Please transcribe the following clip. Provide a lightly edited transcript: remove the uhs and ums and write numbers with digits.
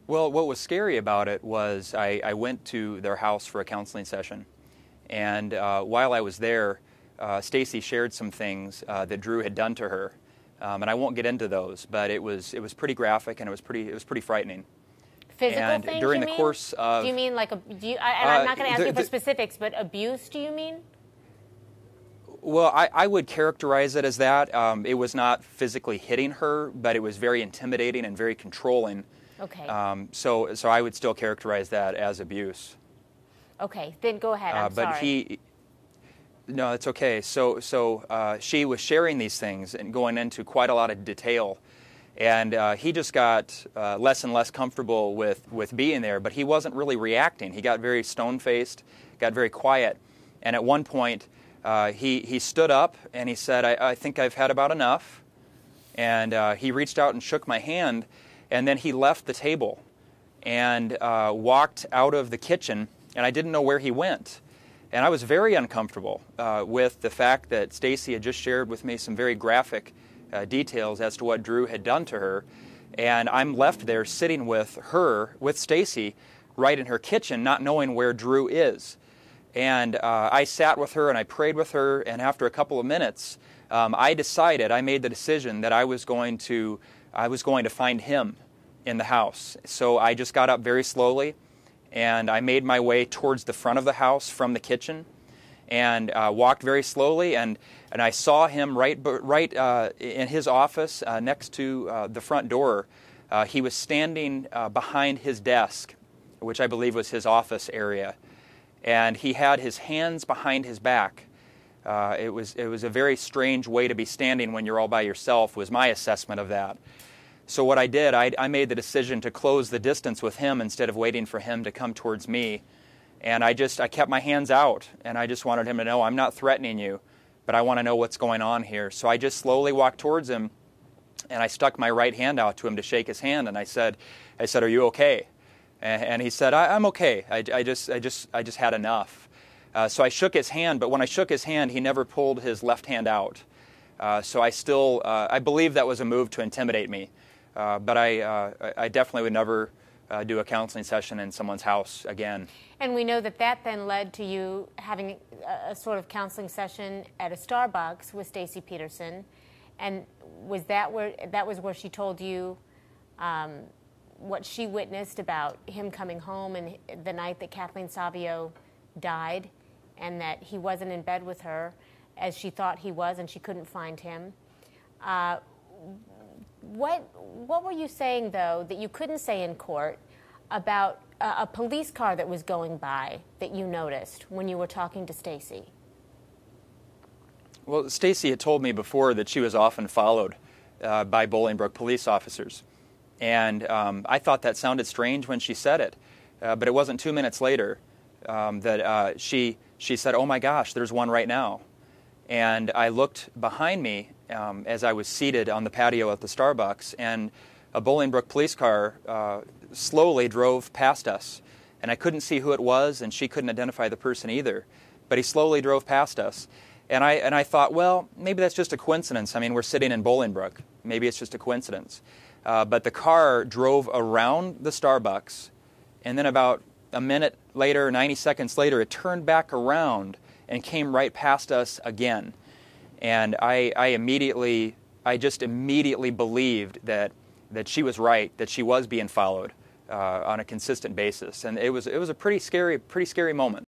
Well, what was scary about it was I went to their house for a counseling session, and while I was there, Stacy shared some things that Drew had done to her, and I won't get into those, but it was pretty graphic and it was pretty frightening. Physical and things, during you the mean? course of, do you mean like I'm not going to ask you for specifics, but abuse? Do you mean? Well, I would characterize it as that. It was not physically hitting her, but it was very intimidating and very controlling. Okay. So I would still characterize that as abuse. Okay, then go ahead. I'm but sorry. No, it's okay. So she was sharing these things and going into quite a lot of detail, and he just got less and less comfortable with being there. But he wasn't really reacting. He got very stone-faced, got very quiet, and at one point he stood up and he said, "I think I've had about enough," and he reached out and shook my hand. And then he left the table and walked out of the kitchen, and I didn't know where he went. And I was very uncomfortable with the fact that Stacy had just shared with me some very graphic details as to what Drew had done to her. And I'm left there sitting with her, with Stacy, right in her kitchen, not knowing where Drew is. And I sat with her and I prayed with her, and after a couple of minutes, I made the decision that I was going to find him in the house. So I just got up very slowly, and I made my way towards the front of the house from the kitchen, and walked very slowly, and I saw him right in his office next to the front door. He was standing behind his desk, which I believe was his office area, and he had his hands behind his back. It was a very strange way to be standing when you're all by yourself, was my assessment of that. So what I did, I made the decision to close the distance with him instead of waiting for him to come towards me. And I kept my hands out, and I just wanted him to know, I'm not threatening you, but I want to know what's going on here. So I just slowly walked towards him, and I stuck my right hand out to him to shake his hand, and I said, "Are you okay?" And he said, "I'm okay. I just had enough." So I shook his hand, but when I shook his hand, he never pulled his left hand out. So I believe that was a move to intimidate me. But I definitely would never do a counseling session in someone's house again. And we know that then led to you having a sort of counseling session at a Starbucks with Stacy Peterson. And was that where she told you what she witnessed about him coming home and the night that Kathleen Savio died, and that he wasn't in bed with her as she thought he was, and she couldn't find him? What were you saying, though, that you couldn't say in court about a police car that was going by that you noticed when you were talking to Stacy? Well, Stacy had told me before that she was often followed by Bolingbrook police officers. And I thought that sounded strange when she said it. But it wasn't 2 minutes later that she said, "Oh my gosh, there's one right now." And I looked behind me as I was seated on the patio at the Starbucks, and a Bolingbrook police car slowly drove past us. And I couldn't see who it was, and she couldn't identify the person either. But he slowly drove past us. And I thought, well, maybe that's just a coincidence. I mean, we're sitting in Bolingbrook. Maybe it's just a coincidence. But the car drove around the Starbucks, and then about a minute later, 90 seconds later, it turned back around and came right past us again. And I just immediately believed that she was right, that she was being followed on a consistent basis. And it was a pretty scary moment.